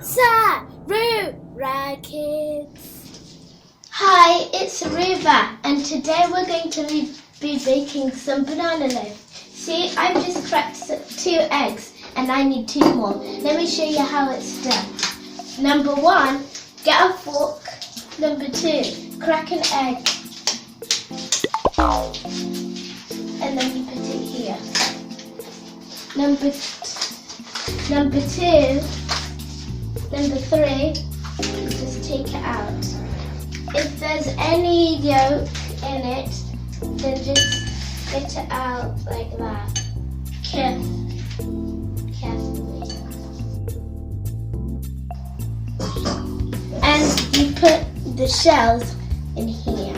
SARURA kids! Hi, it's Ruva, and today we're going to be baking some banana loaf. See, I've just cracked 2 eggs and I need 2 more. Let me show you how it's done. Number 1, get a fork. Number 2, crack an egg. And then you put it here. Number 3, just take it out. If there's any yolk in it, then just get it out like that. Carefully. And you put the shells in here.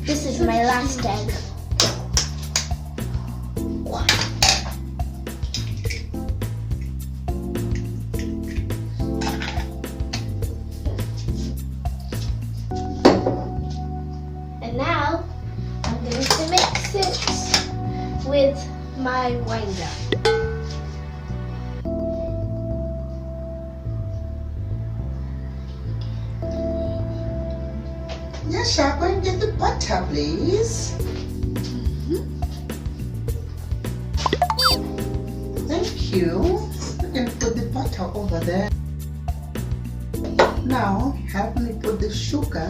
This is my last egg. And now I'm going to mix it with my winder. Nyasha, go and get the butter, please. Thank you. You can put the butter over there. Now, help me put the sugar.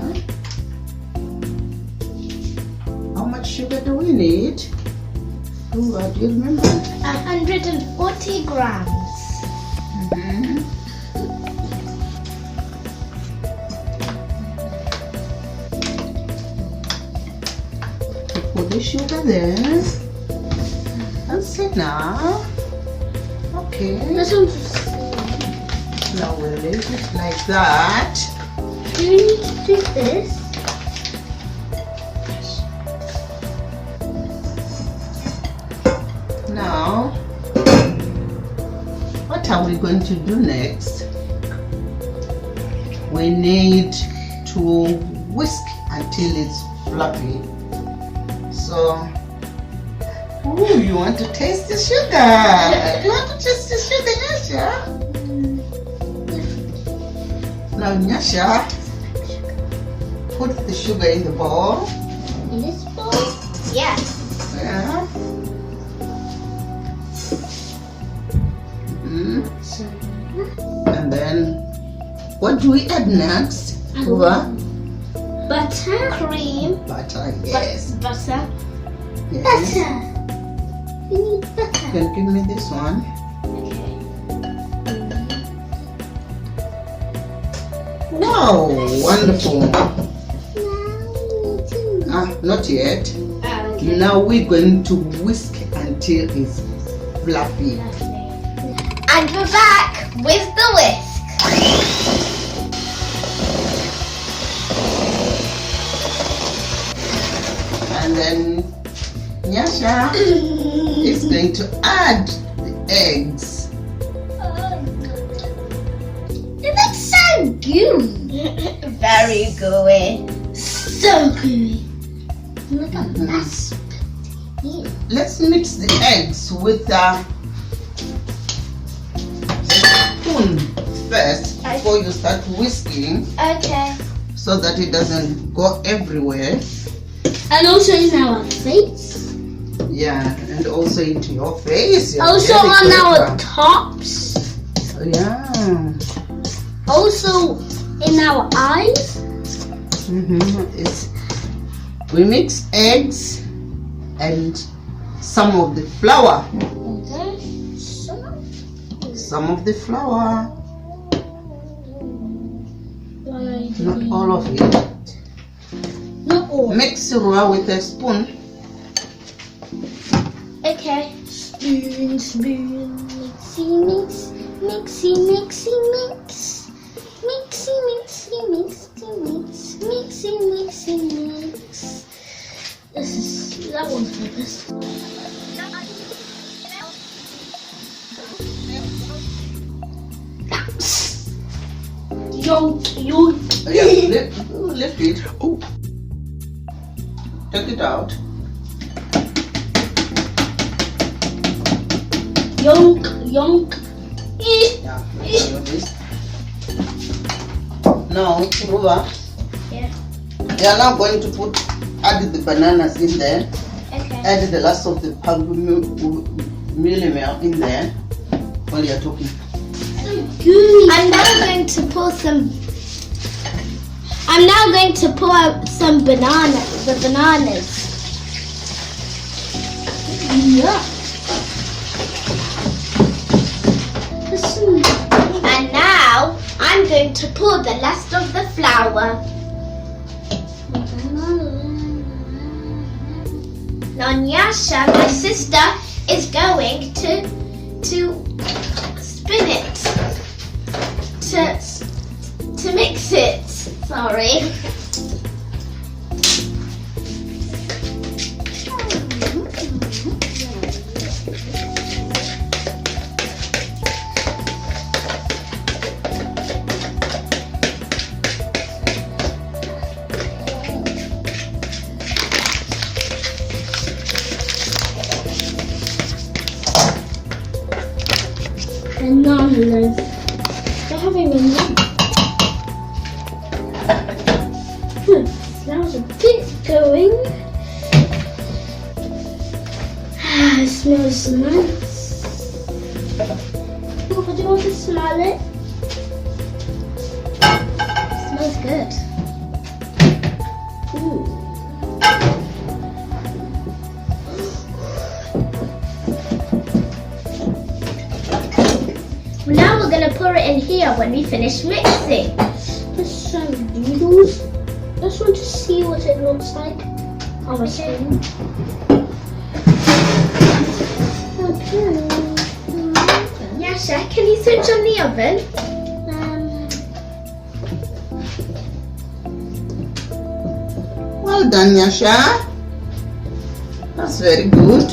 How much sugar do we need? Do you remember? 140 grams. Put the sugar there. That's enough. Okay. Now we'll leave it like that. Do we need to do this? Now, what are we going to do next? We need to whisk until it's fluffy. So, ooh, you want to taste the sugar? You want to taste the sugar, Nyasha? Now, Nyasha, put the sugar in the bowl. In this bowl? Yes. Yeah. And then, what do we add next? Butter. Cream. Butter, yes. Butter. Yes. Butter. We need butter. You can give me this one. Okay. Wow, wonderful. Now Not yet. okay. Now we're going to whisk until it's fluffy. And we're back with the whisk. And then Nyasha is going to add the eggs. It looks so gooey. Very gooey. So gooey. Look at that spoon. Let's mix the eggs with a spoon first before you start whisking, Okay. so that it doesn't go everywhere. And also in our face. Yeah, and also into your face. You're Also very on our clever. tops. Yeah. Also in our eyes. We mix eggs and some of the flour. Okay. Some of the flour. Not all of it. Not all. Mix Sarura with a spoon. Okay. Spoon. Mixy, mix. That one's for this. Yolk. Yeah, lift it. Oh. Take it out. Yolk, yolk, Yeah, let's do this. Now, Ruva, Yeah. we are now going to add the bananas in there. Okay. Add the last of the mealie meal in there while you're talking. I'm now going to pour some. I'm now going to pour out some the bananas. Yeah. And now I'm going to pour the last of the flour. Now Nyasha, my sister, is going to spin it. To mix it. Sorry. Bananas. They're having a nap. Smells a bit going. It smells nice. Oh, do you want to smell it? It smells good. Ooh. Now we're going to pour it in here when we finish mixing. There's some noodles. I just want to see what it looks like on a spoon. Okay. Nyasha, can you switch on the oven? Well done, Nyasha. That's very good.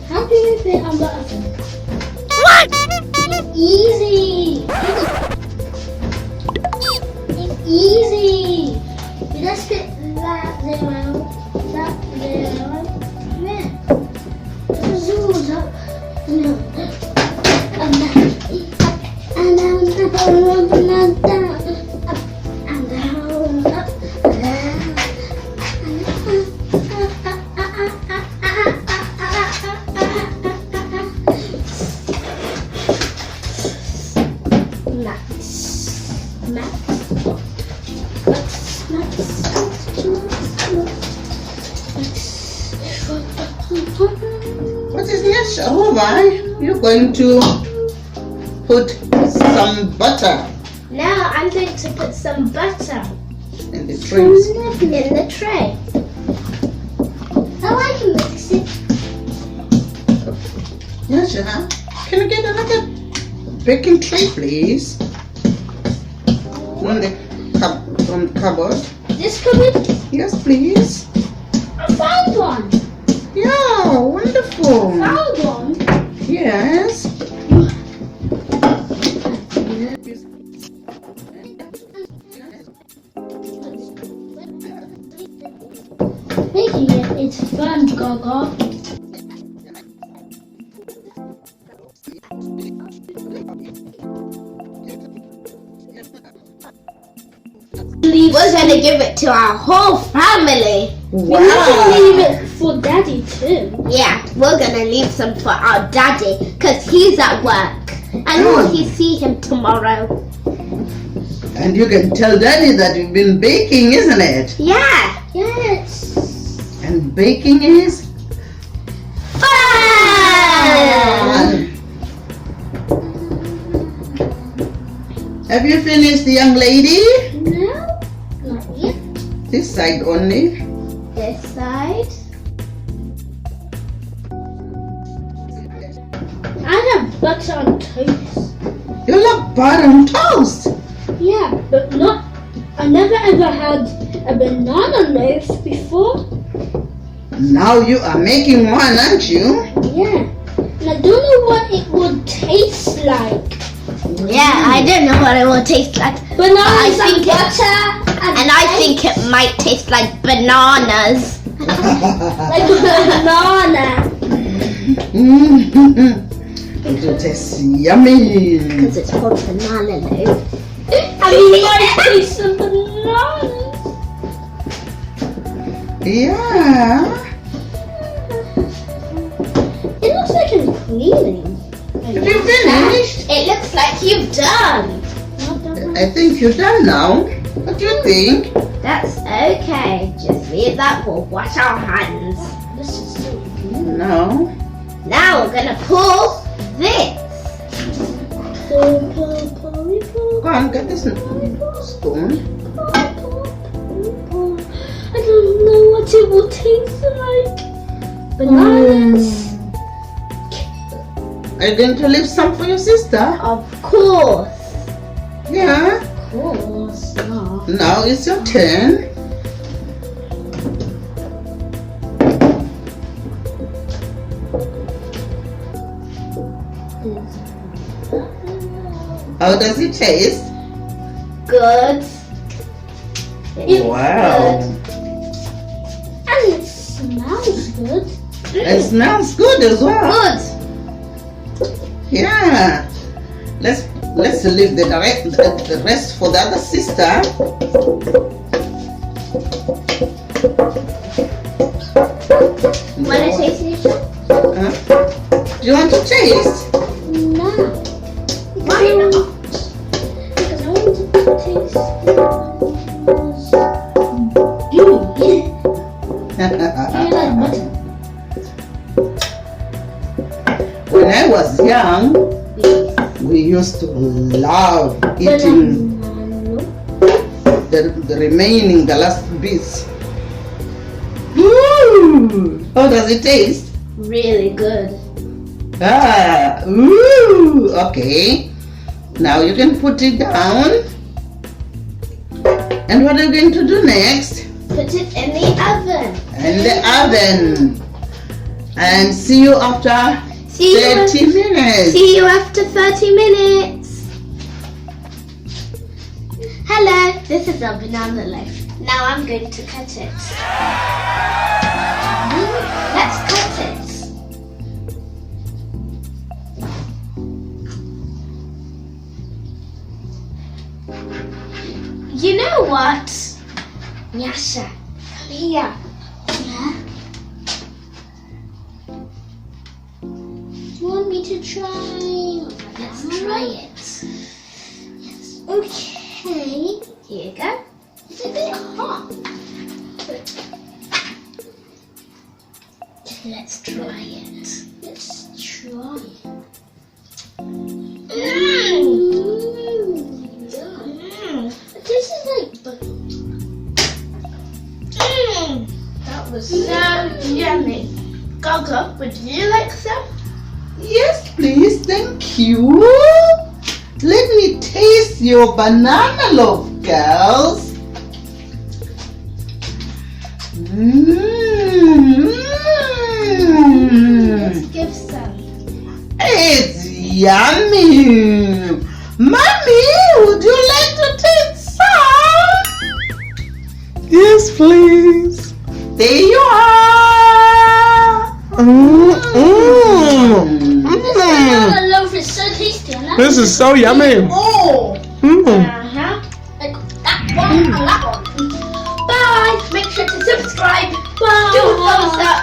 How do you fit on the oven? What? Easy. It's easy. You just fit that there, that there, there. Zoom up. No. And down. And down. And down. Up and down. Up and down. What is Nyasha? Ruva, you're going to put some butter Now I'm going to put some butter in the trays. in the tray. Oh, I can mix it. Nyasha, can you get another baking tray, please? From the cupboard. This cupboard? Yes, please. I found one. Yeah, wonderful. Found one. Yes. Making it is fun, Gaga. We're gonna give it to our whole family. Wow. We need to leave it for Daddy too. Yeah, we're gonna leave some for our Daddy because he's at work and we'll see him tomorrow. And you can tell Daddy that you've been baking, isn't it? Yeah. Yes. And baking is Fun! Have you finished, young lady? No, not yet. This side only. This side. I have butter on toast. You love butter on toast. Yeah, but not. I never ever had a banana loaf before. Now you are making one, aren't you? Yeah, and I don't know what it would taste like. Yeah, I don't know what it will taste like. Bananas and butter And I think it might taste like bananas. Like a banana. It will taste yummy. Because it's called banana loaf. And we might taste some bananas. Yeah. It looks like I'm cleaning. Have you finished? It looks like you've done. I think you're done now. What do you think? That's okay. Just leave that. We'll wash our hands. This is so good. No. Now we're gonna pull this. Go on, get this spoon. I don't know what it will taste like. Bananas. Are you going to leave some for your sister? Of course. Yeah. Of course, yeah. Now it's your turn. How does it taste? Good. Wow. And it smells good. It smells good as well. Good. Yeah. Let's leave the rest for the other sister. Wanna taste it? Do you want to taste? No. Why not? Because I want it to taste gooey. I like butter. When I was young, we used to love eating the remaining, the last bits. Ooh, how does it taste? Really good. Okay. Now you can put it down. And what are you going to do next? Put it in the oven. In the oven. And see you after 30 minutes. See you after 30 minutes. Hello, this is a banana loaf. Now I'm going to cut it. Let's cut it. You know what? Nyasha, come here. Yeah. Do you want me to try? Let's try it. Yes. Okay. Here you go. It's a bit hot. Let's try it. Let's try. This is like That was so yummy. Gaga, would you like some? Yes, please. Thank you. Let me taste your banana loaf, girls. Let's give some. It's yummy. Mommy, would you like to taste some? Yes, please. There you are. banana loaf is so tasty. I like This is so yummy. Oh. Uh-huh. Like that one and that one. Bye. Make sure to subscribe. Bye. Do a thumbs up.